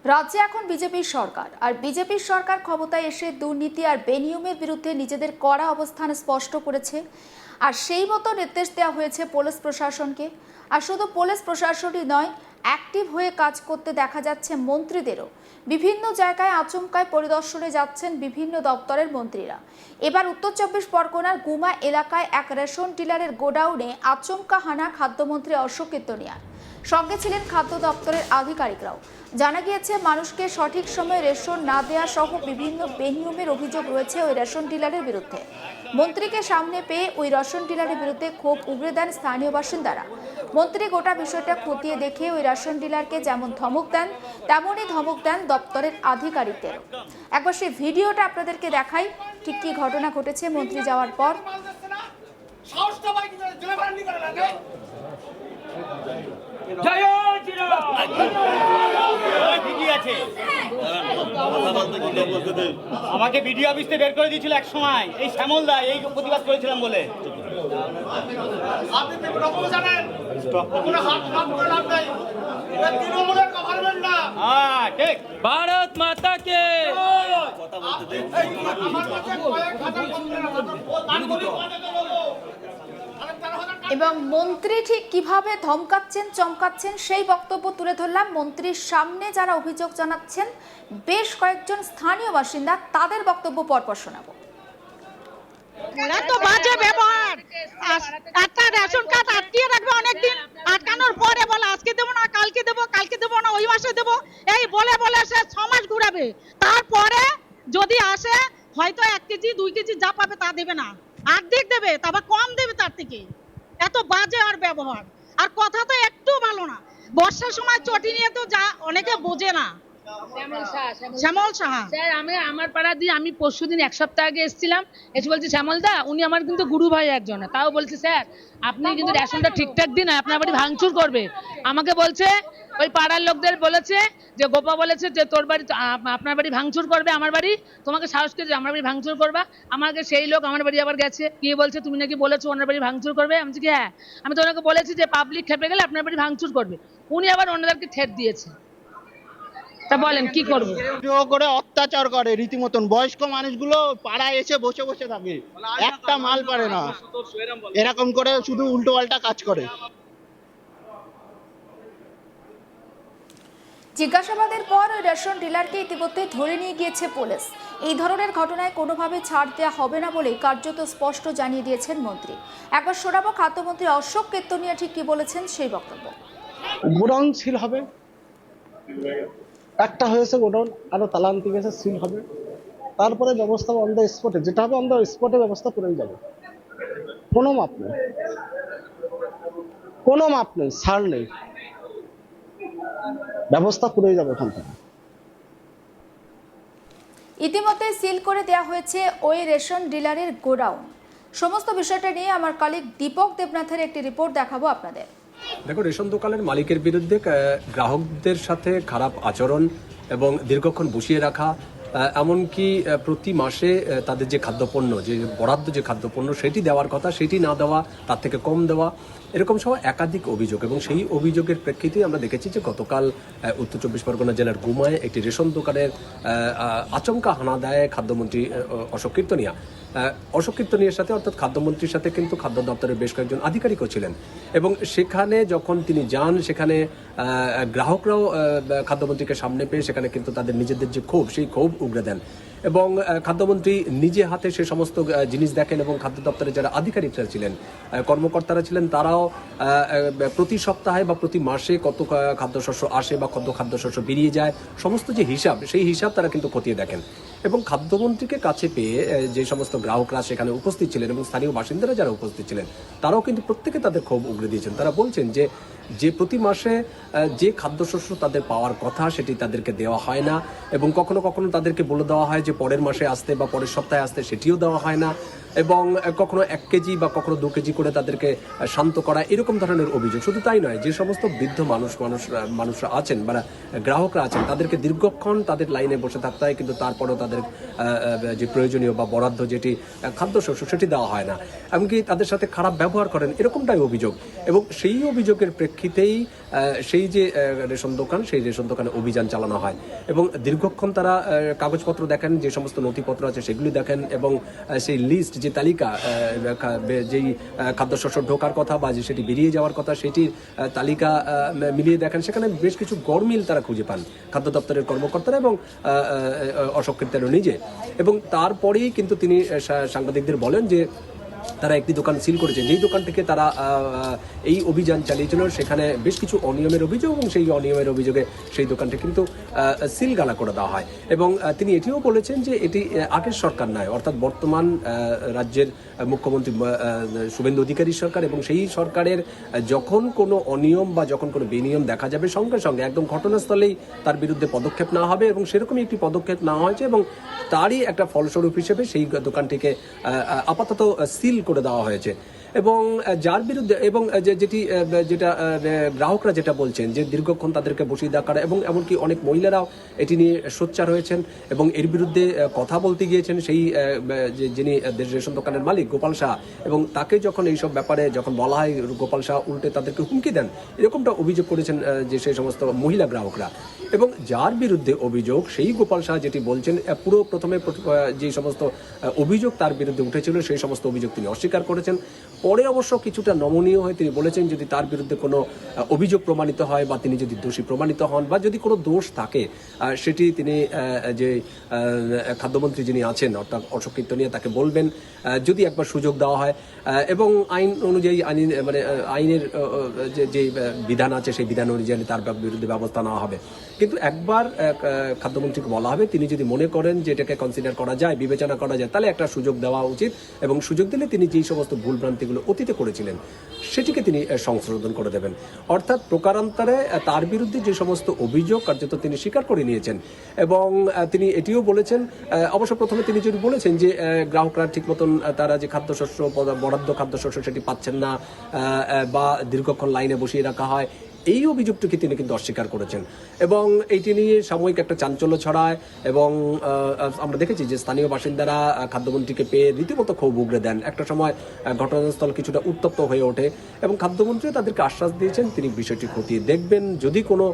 রাজ্যে এখন বিজেপির সরকার, আর বিজেপির সরকার ক্ষমতায় এসে দুর্নীতি আর বেনিয়মের বিরুদ্ধে নিজেদের কড়া অবস্থান স্পষ্ট করেছে। আর সেই মতো নির্দেশ দেওয়া হয়েছে পুলিশ প্রশাসনকে। আর শুধু পুলিশ প্রশাসনই নয়, অ্যাক্টিভ হয়ে কাজ করতে দেখা যাচ্ছে মন্ত্রীদেরও। বিভিন্ন জায়গায় আচমকায় পরিদর্শনে যাচ্ছেন বিভিন্ন দপ্তরের মন্ত্রীরা। এবার উত্তর চব্বিশ পরগনার গুমা এলাকায় এক রেশন ডিলারের গোডাউনে আচমকা হানা খাদ্যমন্ত্রী অশোক কীর্তনিয়ার। সঙ্গে ছিলেন খাদ্য দপ্তরের আধিকারিকরাও। জানা গিয়েছে, মানুষকে সঠিক সময়ে রেশন না দেওয়া সহ বিভিন্ন বেনিয়মের অভিযোগ রয়েছে ওই রেশন ডিলারের বিরুদ্ধে। মন্ত্রীকে সামনে পেয়ে ওই রেশন ডিলারের বিরুদ্ধে ক্ষোভ উগরে দেন স্থানীয় বাসিন্দারা। মন্ত্রী গোটা বিষয়টা খতিয়ে দেখে ওই রেশন ডিলারকে যেমন ধমক দেন, তেমনই ধমক দেন দপ্তরের আধিকারিকদেরও। একবার সেই ভিডিওটা আপনাদেরকে দেখাই, ঠিক কি ঘটনা ঘটেছে মন্ত্রী যাওয়ার পর। আমাকে বিডিও অফিস থেকে বের করে দিয়েছিল এক সময়, এই শ্যামল দা, এই প্রতিবাদ করেছিলাম বলে। भारत माता के এবং মন্ত্রী ঠিক কিভাবে ধমকাচ্ছেন চমকাচ্ছেন সেই বক্তব্য তুলে ধরলাম। মন্ত্রীর সামনে যারা অভিযোগ জানাচ্ছেন বেশ কয়েকজন স্থানীয় বাসিন্দা, তাদের বক্তব্য পরপর শোনাবো। এত বাজে ব্যবহার, একটা রেশন কার্ড আটকিয়ে রাখবে অনেকদিন, আটকানোর পরে বলে আজকে দেবো না, কালকে দেবো না, ওই মাসে দেবো, এই বলে বলে সে 6 মাস ঘুরাবে। তারপরে যদি আসে হয়তো 1 কেজি 2 কেজি যা পাবে তা দেবে না, অর্ধেক দেবে, তারপর কম দেবে তার থেকে। এত বাজে আর ব্যবহার, আর কথা তো একটু ভালো না। বর্ষার সময় চটি নিয়ে তো যা অনেকে বোঝে না। শ্যামল সাহা স্যার, আমি আমার পাড়া দিয়ে আমি পরশুদিন 1 সপ্তাহ আগে এসেছিলাম, এসে বলছি শ্যামল দা, উনি আমার কিন্তু গুরু ভাই একজন, তাও বলছে স্যার আপনি কিন্তু রেশনটা ঠিকঠাক দিন, আপনার বাড়ি ভাঙচুর করবে। আমাকে বলছে ওই পাড়ার লোকদের বলেছে যে গোপা বলেছে যে তোর বাড়ি আপনার বাড়ি ভাঙচুর করবে, আমার বাড়ি তোমাকে সাহস করে আমার বাড়ি ভাঙচুর করবা। আমাকে সেই লোক আমার বাড়ি আবার গেছে, গিয়ে বলছে তুমি নাকি বলেছো ওনার বাড়ি ভাঙচুর করবে। আমি বলছি হ্যাঁ, আমি তো ওনাকে বলেছি যে পাবলিক খেপে গেলে আপনার বাড়ি ভাঙচুর করবে। উনি আবার অন্যদেরকে থ্রেট দিয়েছে। তা বলেন কি করবো? করে অত্যাচার করে রীতিমতন। বয়স্ক মানুষগুলো পাড়ায় এসে বসে বসে থাকে, একটা মাল পারে না, এরকম করে শুধু উল্টো পাল্টা কাজ করে। জিজ্ঞাসাবাদের পর ওই রেশন ডিলারকে ইতিমধ্যে ধরে নিয়ে গিয়েছে পুলিশ। এই ধরনের ঘটনায় কোনোভাবে ছাড় দেওয়া হবে না বলে কার্যত স্পষ্ট জানিয়ে দিয়েছেন মন্ত্রী। একবার শোনাবো খাদ্যমন্ত্রী অশোক কীর্তনিয়া ঠিক কি বলেছেন সেই বক্তব্য। গোডাউন সিল হবে, একটা হয়েছে গোডাউন, আরো তালান্তি গেছে, সিল হবে। তারপরে ব্যবস্থা অন দ্য স্পটে, যেটা হবে অন দ্য স্পটে ব্যবস্থা করেই যাবে। কোনো মাপ নেই, কোনো মাপ নেই, ছাড় নেই, ব্যবস্থা করেই যাবে ওখান থেকে। ইতিমধ্যে সিল করে দেওয়া হয়েছে ওই রেশন ডিলারের গোডাউন। সমস্ত বিষয়টা নিয়ে আমার কলিগ দীপক দেবনাথের একটি রিপোর্ট দেখাবো আপনাদের। দেখো, রেশন দোকানের মালিকের বিরুদ্ধে গ্রাহকদের সাথে খারাপ আচরণ এবং দীর্ঘক্ষণ বসিয়ে রাখা, এমনকি প্রতি মাসে তাদের যে খাদ্যপণ্য, যে বরাদ্দ যে খাদ্যপণ্য সেটি দেওয়ার কথা সেটি না দেওয়া, তার থেকে কম দেওয়া, এরকম সহ একাধিক অভিযোগ। এবং সেই অভিযোগের প্রেক্ষিতে আমরা দেখেছি যে গতকাল উত্তর চব্বিশ পরগনা জেলার গুমায় একটি রেশন দোকানের আচমকা হানা দেয় খাদ্যমন্ত্রী অশোক কীর্তনিয়া। অশোক কীর্তনিয়ার সাথে, অর্থাৎ খাদ্যমন্ত্রীর সাথে কিন্তু খাদ্য দপ্তরের বেশ কয়েকজন আধিকারিকও ছিলেন। এবং সেখানে যখন তিনি যান, সেখানে গ্রাহকরাও খাদ্যমন্ত্রীকে সামনে পেয়ে সেখানে কিন্তু তাদের নিজেদের যে ক্ষোভ, সেই ক্ষোভ উগরে দেন। এবং খাদ্যমন্ত্রী নিজে হাতে সে সমস্ত জিনিস দেখেন এবং খাদ্য দপ্তরের যারা আধিকারিকরা ছিলেন, কর্মকর্তারা ছিলেন, তারাও প্রতি সপ্তাহে বা প্রতি মাসে কত খাদ্যশস্য আসে বা কত খাদ্যশস্য বেরিয়ে যায়, সমস্ত যে হিসাব, সেই হিসাব তারা কিন্তু খতিয়ে দেখেন। এবং খাদ্যমন্ত্রীকে কাছে পেয়ে যে সমস্ত গ্রাহকরা সেখানে উপস্থিত ছিলেন এবং স্থানীয় বাসিন্দারা যারা উপস্থিত ছিলেন, তারাও কিন্তু প্রত্যেকে তাদের ক্ষোভ উগরে দিয়েছেন। তারা বলছেন যে প্রতি মাসে যে খাদ্যশস্য তাদের পাওয়ার কথা সেটি তাদেরকে দেওয়া হয় না, এবং কখনো কখনো তাদেরকে বলে দেওয়া হয় যে পরের মাসে আসতে বা পরের সপ্তাহে আসতে, সেটিও দেওয়া হয় না। এবং কখনো 1 কেজি বা কখনো 2 কেজি করে তাদেরকে শান্ত করা, এরকম ধরনের অভিযোগ। শুধু তাই নয়, যে সমস্ত বৃদ্ধ মানুষরা আছেন বা গ্রাহকরা আছেন, তাদেরকে দীর্ঘক্ষণ তাদের লাইনে বসে থাকতে হয়, কিন্তু তারপরেও তাদের যে প্রয়োজনীয় বা বরাদ্দ যেটি খাদ্যশস্য সেটি দেওয়া হয় না, এমনকি তাদের সাথে খারাপ ব্যবহার করেন, এরকমটাই অভিযোগ। এবং সেই অভিযোগের প্রেক্ষিতেই সেই যে রেশন দোকান, সেই রেশন দোকানে অভিযান চালানো হয় এবং দীর্ঘক্ষণ তারা কাগজপত্র দেখেন, যে সমস্ত নথিপত্র আছে সেগুলি দেখেন এবং সেই লিস্ট, যে তালিকা, যেই খাদ্যশস্য ঢোকার কথা বা যে সেটি বেরিয়ে যাওয়ার কথা, সেটির তালিকা মিলিয়ে দেখেন। সেখানে বেশ কিছু গরমিল তারা খুঁজে পান, খাদ্য দপ্তরের কর্মকর্তারা এবং অশোক কীর্তন নিজে। এবং তারপরেই কিন্তু তিনি সাংবাদিকদের বলেন যে তারা একটি দোকান সিল করেছেন, যেই দোকান থেকে তারা এই অভিযান চালিয়েছিল, সেখানে বেশ কিছু অনিয়মের অভিযোগ, এবং সেই অনিয়মের অভিযোগে সেই দোকানটি কিন্তু সিলগালা করে দেওয়া হয়। এবং তিনি এটিও বলেছেন যে এটি আগের সরকার নয়, অর্থাৎ বর্তমান রাজ্যের মুখ্যমন্ত্রী শুভেন্দু অধিকারীর সরকার, এবং সেই সরকারের যখন কোনো অনিয়ম বা যখন কোনো বেনিয়ম দেখা যাবে, সঙ্গে সঙ্গে একদম ঘটনাস্থলেই তার বিরুদ্ধে পদক্ষেপ নেওয়া হবে, এবং সেরকমই একটি পদক্ষেপ নেওয়া হয়েছে। এবং তারই একটা ফলস্বরূপ হিসেবে সেই দোকানটিকে আপাতত সিল করে দেওয়া হয়েছে। এবং যার বিরুদ্ধে, এবং যেটা গ্রাহকরা যেটা বলছেন যে দীর্ঘক্ষণ তাদেরকে বসিয়ে দেওয়া করা, এবং এমনকি অনেক মহিলারাও এটি নিয়ে সোচ্চার হয়েছেন এবং এর বিরুদ্ধে কথা বলতে গিয়েছেন সেই যিনি রেশন দোকানের মালিক গোপাল শাহ, এবং তাকে যখন এইসব ব্যাপারে যখন বলা হয়, গোপাল শাহ উল্টে তাদেরকে হুমকি দেন, এরকমটা অভিযোগ করেছেন যে সেই সমস্ত মহিলা গ্রাহকরা। এবং যার বিরুদ্ধে অভিযোগ, সেই গোপাল শাহ যেটি বলছেন, পুরো প্রথমে যে সমস্ত অভিযোগ তার বিরুদ্ধে উঠেছিল সেই সমস্ত অভিযোগ তিনি অস্বীকার করেছেন। পরে অবশ্য কিছুটা নমনীয় হয়ে তিনি বলেছেন, যদি তার বিরুদ্ধে কোনো অভিযোগ প্রমাণিত হয় বা তিনি যদি দোষী প্রমাণিত হন বা যদি কোনো দোষ থাকে, সেটি তিনি যে খাদ্যমন্ত্রী যিনি আছেন অর্থাৎ অশোক কীর্তনিয়া, তাকে বলবেন যদি একবার সুযোগ দেওয়া হয়। এবং আইন অনুযায়ী আইনের যে বিধান আছে সেই বিধান অনুযায়ী তার বিরুদ্ধে ব্যবস্থা নেওয়া হবে। কিন্তু একবার খাদ্যমন্ত্রীকে বলা হবে, তিনি যদি মনে করেন যে এটাকে কনসিডার করা যায়, বিবেচনা করা যায়, তাহলে একটা সুযোগ দেওয়া উচিত, এবং সুযোগ দিলে তিনি যেই সমস্ত ভুলভ্রান্তিগুলো অতীতে করেছিলেন সেটিকে তিনি সংশোধন করে দেবেন। অর্থাৎ প্রকারান্তরে তার বিরুদ্ধে যে সমস্ত অভিযোগ কার্যত তিনি স্বীকার করে নিয়েছেন। এবং তিনি এটিও বলেছেন, অবশ্য প্রথমে তিনি যদি বলেছেন যে গ্রাহকরা ঠিক মতন তারা যে খাদ্যশস্য, বরাদ্দ খাদ্যশস্য সেটি পাচ্ছেন না বা দীর্ঘক্ষণ লাইনে বসিয়ে রাখা হয়, এই অভিযোগটিকে তিনি কিন্তু অস্বীকার করেছেন। এবং এইটি নিয়ে সাময়িক একটা চাঞ্চল্য ছড়ায়, এবং আমরা দেখেছি যে স্থানীয় বাসিন্দারা খাদ্যমন্ত্রীকে পেয়ে রীতিমতো ক্ষোভ উগড়ে দেন। একটা সময় ঘটনাস্থল কিছুটা উত্তপ্ত হয়ে ওঠে, এবং খাদ্যমন্ত্রী তাদেরকে আশ্বাস দিয়েছেন তিনি বিষয়টি খতিয়ে দেখবেন, যদি কোনো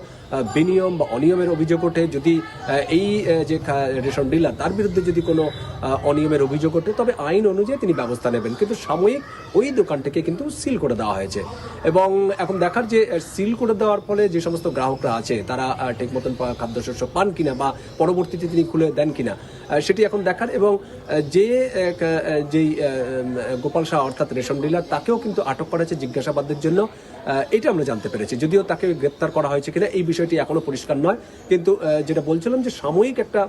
বেনিয়ম বা অনিয়মের অভিযোগ ওঠে, যদি এই যে রেশন ডিলার তার বিরুদ্ধে যদি কোনো অনিয়মের অভিযোগ ওঠে, তবে আইন অনুযায়ী তিনি ব্যবস্থা নেবেন। কিন্তু সাময়িক ওই দোকানটিকে কিন্তু সিল করে দেওয়া হয়েছে। এবং এখন দেখার যে সিল করে দেওয়ার ফলে যে সমস্ত গ্রাহকরা আছে তারা ঠিক মতন খাদ্যশস্য পান কিনা বা পরবর্তীতে তিনি খুলে দেন কিনা, সেটি এখন দেখার। এবং যেই গোপাল শাহ অর্থাৎ রেশন ডিলার, তাকেও কিন্তু আটক করা হয়েছে জিজ্ঞাসাবাদের জন্য, এটা আমরা জানতে পেরেছি। যদিও তাকে গ্রেপ্তার করা হয়েছে কিনা এই বিষয়টি এখনো পরিষ্কার নয়, কিন্তু যেটা বলছিলাম যে সাময়িক একটা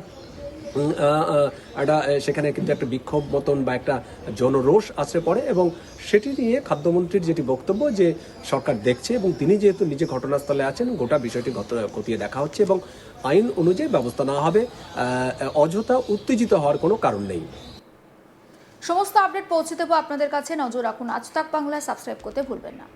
সেখানে কিন্তু একটা বিক্ষোভ মতন বা একটা জনরোষ আসতে পড়ে। এবং সেটি নিয়ে খাদ্যমন্ত্রীর যেটি বক্তব্য যে সরকার দেখছে, এবং তিনি যেহেতু নিজে ঘটনাস্থলে আছেন, গোটা বিষয়টি খতিয়ে দেখা হচ্ছে এবং আইন অনুযায়ী ব্যবস্থা নেওয়া হবে। অযথা উত্তেজিত হওয়ার কোনো কারণ নেই। সমস্ত আপডেট পৌঁছে দেবো আপনাদের কাছে, নজর রাখুন আজ তাক বাংলা, সাবস্ক্রাইব করতে ভুলবেন না।